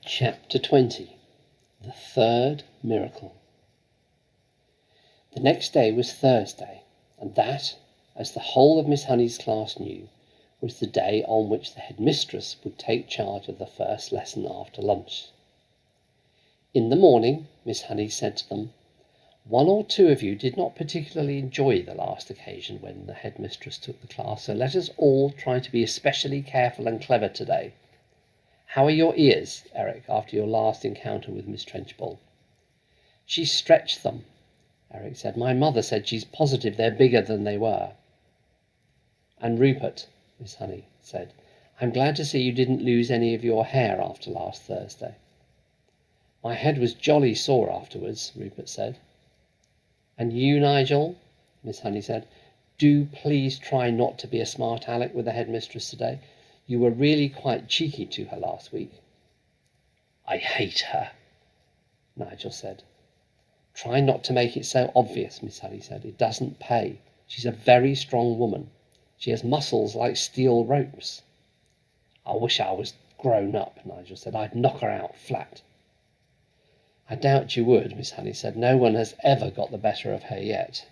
Chapter 20. The Third Miracle. The next day was Thursday, and that, as the whole of Miss Honey's class knew, was the day on which the headmistress would take charge of the first lesson after lunch. In the morning, Miss Honey said to them, "One or two of you did not particularly enjoy the last occasion when the headmistress took the class, so let us all try to be especially careful and clever today. How are your ears, Eric, after your last encounter with Miss Trenchbull?" "She stretched them," Eric said. "My mother said she's positive they're bigger than they were." "And Rupert," Miss Honey said, "I'm glad to see you didn't lose any of your hair after last Thursday." "My head was jolly sore afterwards," Rupert said. "And you, Nigel," Miss Honey said, "do please try not to be a smart aleck with the headmistress today. You were really quite cheeky to her last week." "I hate her," Nigel said. "Try not to make it so obvious," Miss Honey said. "It doesn't pay. She's a very strong woman. She has muscles like steel ropes." "I wish I was grown up," Nigel said. "I'd knock her out flat." "I doubt you would," Miss Honey said. "No one has ever got the better of her yet."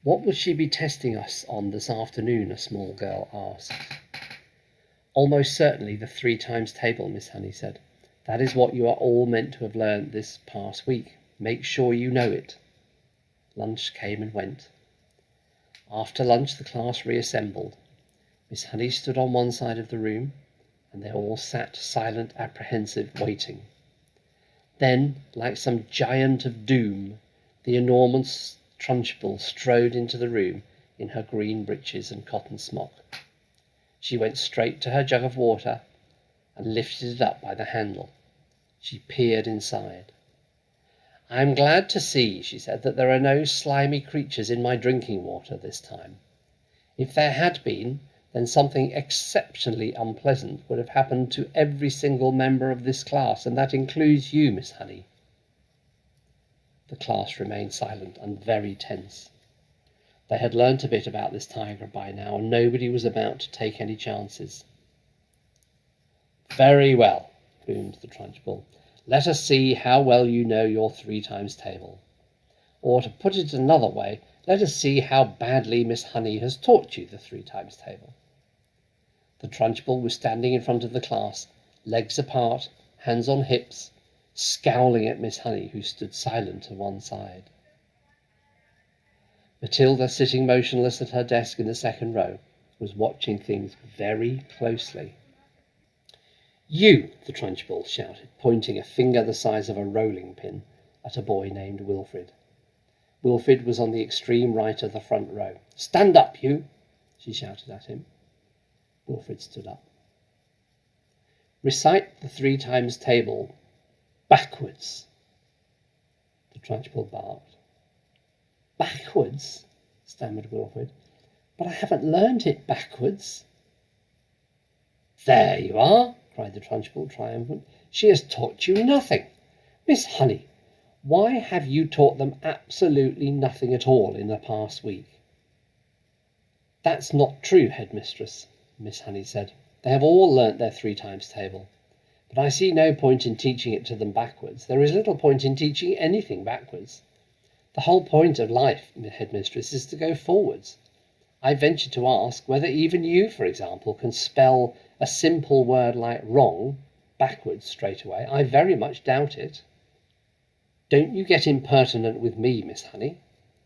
"What will she be testing us on this afternoon?" a small girl asked. "Almost certainly the 3 times table," Miss Honey said. "That is what you are all meant to have learned this past week. Make sure you know it." Lunch came and went. After lunch the class reassembled. Miss Honey stood on one side of the room, and they all sat silent, apprehensive, waiting. Then, like some giant of doom, the enormous Trunchbull strode into the room in her green breeches and cotton smock. She went straight to her jug of water and lifted it up by the handle. She peered inside. "I am glad to see," she said, "that there are no slimy creatures in my drinking water this time. If there had been, then something exceptionally unpleasant would have happened to every single member of this class, and that includes you, Miss Honey." The class remained silent and very tense. They had learnt a bit about this tiger by now, and nobody was about to take any chances. "Very well," boomed the Trunchbull. "Let us see how well you know your 3 times table. Or, to put it another way, let us see how badly Miss Honey has taught you the 3 times table." The Trunchbull was standing in front of the class, legs apart, hands on hips, scowling at Miss Honey, who stood silent at one side. Matilda, sitting motionless at her desk in the second row, was watching things very closely. "You," the Trunchbull shouted, pointing a finger the size of a rolling pin at a boy named Wilfrid. Wilfrid was on the extreme right of the front row. "Stand up, you!" she shouted at him. Wilfrid stood up. "Recite the 3 times table backwards," the Trunchbull barked. "Backwards?" stammered Wilfrid. "But I haven't learned it backwards." "There you are!" cried the Trunchbull, triumphant. "She has taught you nothing. Miss Honey, why have you taught them absolutely nothing at all in the past week?" "That's not true, headmistress," Miss Honey said. "They have all learnt their 3 times table. But I see no point in teaching it to them backwards. There is little point in teaching anything backwards. The whole point of life, headmistress, is to go forwards. I venture to ask whether even you, for example, can spell a simple word like wrong backwards straight away. I very much doubt it." "Don't you get impertinent with me, Miss Honey,"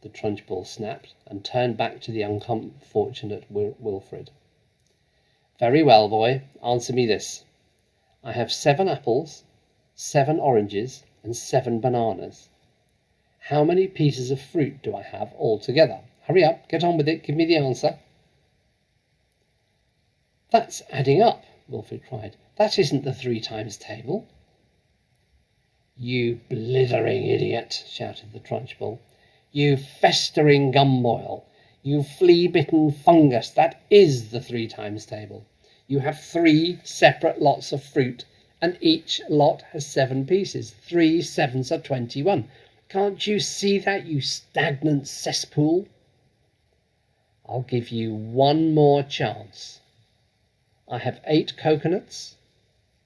the Trunchbull snapped, and turned back to the unfortunate Wilfrid. "Very well, boy, answer me this. I have 7 apples, 7 oranges, and 7 bananas. How many pieces of fruit do I have altogether? Hurry up, get on with it, give me the answer." "That's adding up," Wilfrid cried. "That isn't the 3 times table." "You blithering idiot," shouted the Trunchbull. "You festering gumboil. You flea-bitten fungus. That is the 3 times table. You have 3 separate lots of fruit, and each lot has 7 pieces. 3 sevens are 21. Can't you see that, you stagnant cesspool?" "I'll give you one more chance. I have 8 coconuts,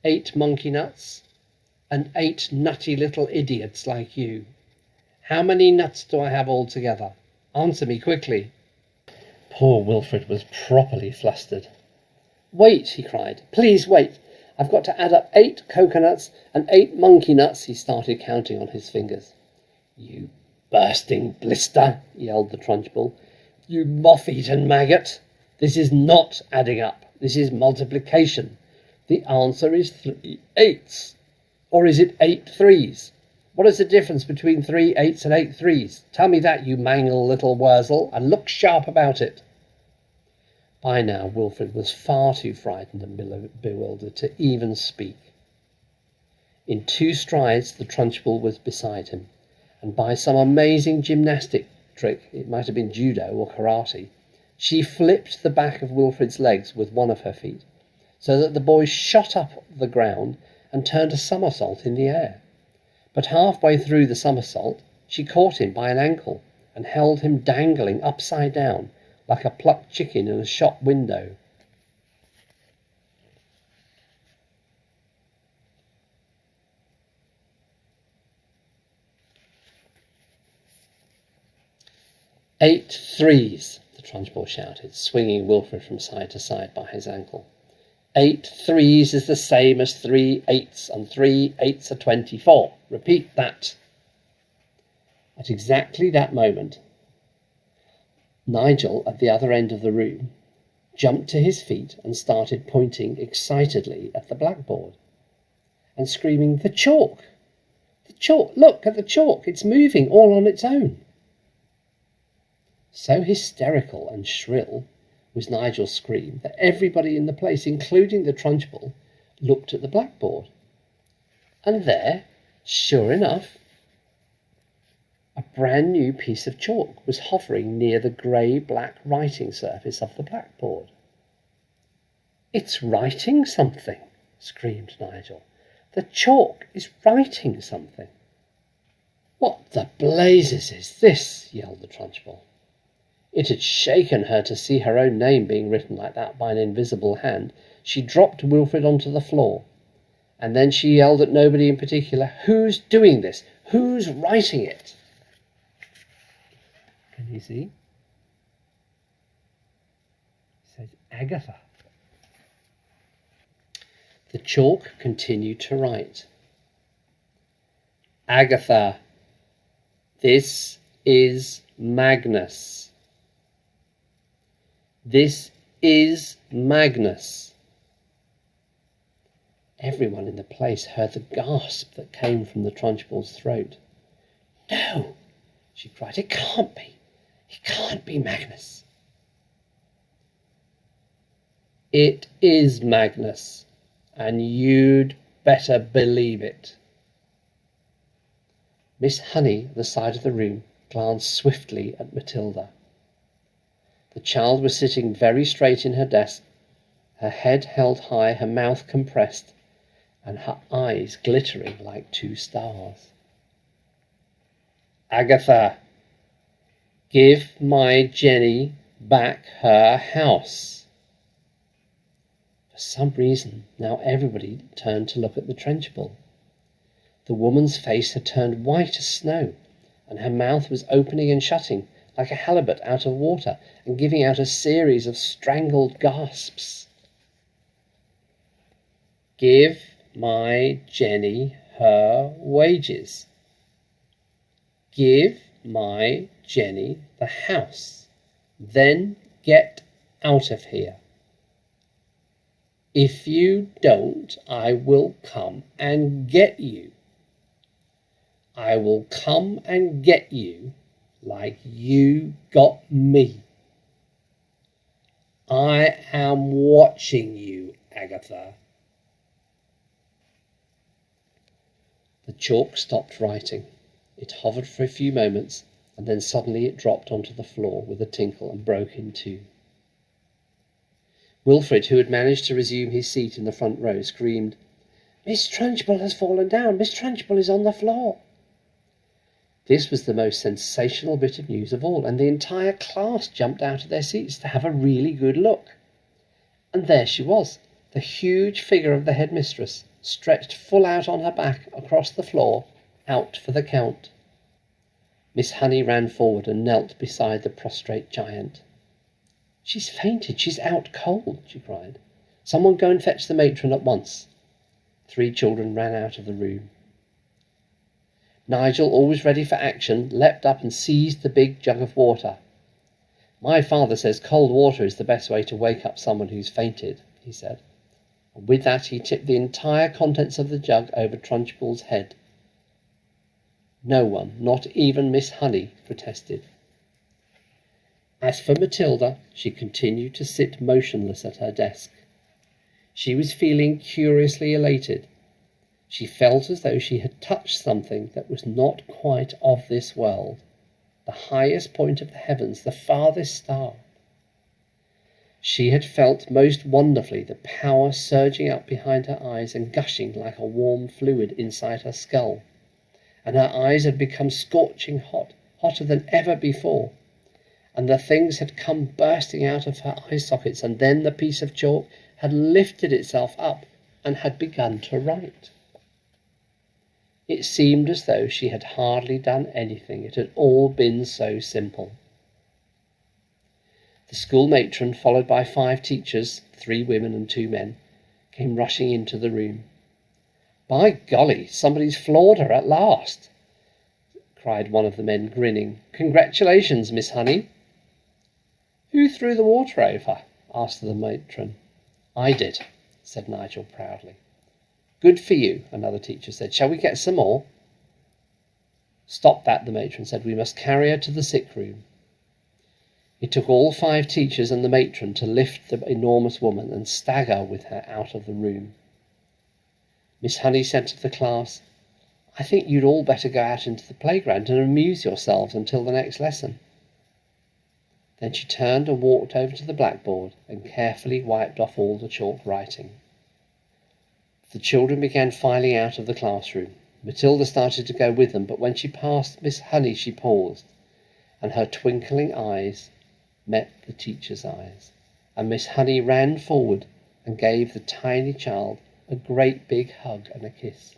8 monkey nuts, and 8 nutty little idiots like you. How many nuts do I have altogether? Answer me quickly." Poor Wilfrid was properly flustered. "Wait," he cried. "Please wait. I've got to add up 8 coconuts and 8 monkey nuts." He started counting on his fingers. "You bursting blister," yelled the Trunchbull. "You moth-eaten maggot. This is not adding up. This is multiplication. The answer is 3 8s. Or is it 8 3s? What is the difference between 3 8s and 8 3s? Tell me that, you mangle little wurzel, and look sharp about it." By now, Wilfrid was far too frightened and bewildered to even speak. In 2 strides, the Trunchbull was beside him, and by some amazing gymnastic trick, it might have been judo or karate, she flipped the back of Wilfrid's legs with one of her feet, so that the boy shot up the ground and turned a somersault in the air. But halfway through the somersault, she caught him by an ankle and held him dangling upside down like a plucked chicken in a shop window. "8 3s, the Trunchbull shouted, swinging Wilfrid from side to side by his ankle. 8 3s is the same as 3 8s, and 3 8s are 24. Repeat that." At exactly that moment, Nigel, at the other end of the room, jumped to his feet and started pointing excitedly at the blackboard and screaming, "The chalk! The chalk! Look at the chalk! It's moving all on its own." So hysterical and shrill was Nigel's scream that everybody in the place, including the Trunchbull, looked at the blackboard. And there, sure enough, a brand new piece of chalk was hovering near the grey-black writing surface of the blackboard. "It's writing something," screamed Nigel. "The chalk is writing something." "What the blazes is this?" yelled the Trunchbull. It had shaken her to see her own name being written like that by an invisible hand. She dropped Wilfrid onto the floor, and then she yelled at nobody in particular, "Who's doing this? Who's writing it?" Can you see? It says Agatha. The chalk continued to write. "Agatha, this is Magnus. This is Magnus." Everyone in the place heard the gasp that came from the Trunchbull's throat. "No," she cried, "it can't be. It can't be Magnus." "It is Magnus, and you'd better believe it." Miss Honey, at the side of the room, glanced swiftly at Matilda. The child was sitting very straight in her desk, her head held high, her mouth compressed, and her eyes glittering like 2 stars. "Agatha, give my Jenny back her house." For some reason, now everybody turned to look at the Trunchbull. The woman's face had turned white as snow, and her mouth was opening and shutting like a halibut out of water, and giving out a series of strangled gasps. "Give my Jenny her wages. Give my Jenny the house. Then get out of here. If you don't, I will come and get you. I will come and get you like you got me. I am watching you, Agatha." The chalk stopped writing. It hovered for a few moments, and then suddenly it dropped onto the floor with a tinkle and broke in 2. Wilfrid, who had managed to resume his seat in the front row, screamed, "Miss Trunchbull has fallen down. Miss Trunchbull is on the floor." This was the most sensational bit of news of all, and the entire class jumped out of their seats to have a really good look. And there she was, The huge figure of the headmistress stretched full out on her back across the floor, out for the count. Miss Honey ran forward and knelt beside the prostrate giant. "She's fainted, she's out cold," she cried. "Someone go and fetch the matron at once." 3 children ran out of the room. Nigel, always ready for action, leapt up and seized the big jug of water. "My father says cold water is the best way to wake up someone who's fainted," he said. And with that he tipped the entire contents of the jug over Trunchbull's head. No one, not even Miss Honey, protested. As for Matilda, she continued to sit motionless at her desk. She was feeling curiously elated. She felt as though she had touched something that was not quite of this world, the highest point of the heavens, the farthest star. She had felt most wonderfully the power surging up behind her eyes and gushing like a warm fluid inside her skull, and her eyes had become scorching hot, hotter than ever before, and the things had come bursting out of her eye sockets, and then the piece of chalk had lifted itself up and had begun to write. It seemed as though she had hardly done anything. It had all been so simple. The school matron, followed by 5 teachers, 3 women and 2 men, came rushing into the room. "By golly, somebody's floored her at last," cried one of the men, grinning. "Congratulations, Miss Honey." "Who threw the water over?" asked the matron. "I did," said Nigel proudly. "Good for you," another teacher said. "Shall we get some more?" "Stop that," the matron said. "We must carry her to the sick room." It took all 5 teachers and the matron to lift the enormous woman and stagger with her out of the room. Miss Honey said to the class, "I think you'd all better go out into the playground and amuse yourselves until the next lesson." Then she turned and walked over to the blackboard and carefully wiped off all the chalk writing. The children began filing out of the classroom. Matilda started to go with them, but when she passed Miss Honey she paused, and her twinkling eyes met the teacher's eyes, and Miss Honey ran forward and gave the tiny child a great big hug and a kiss.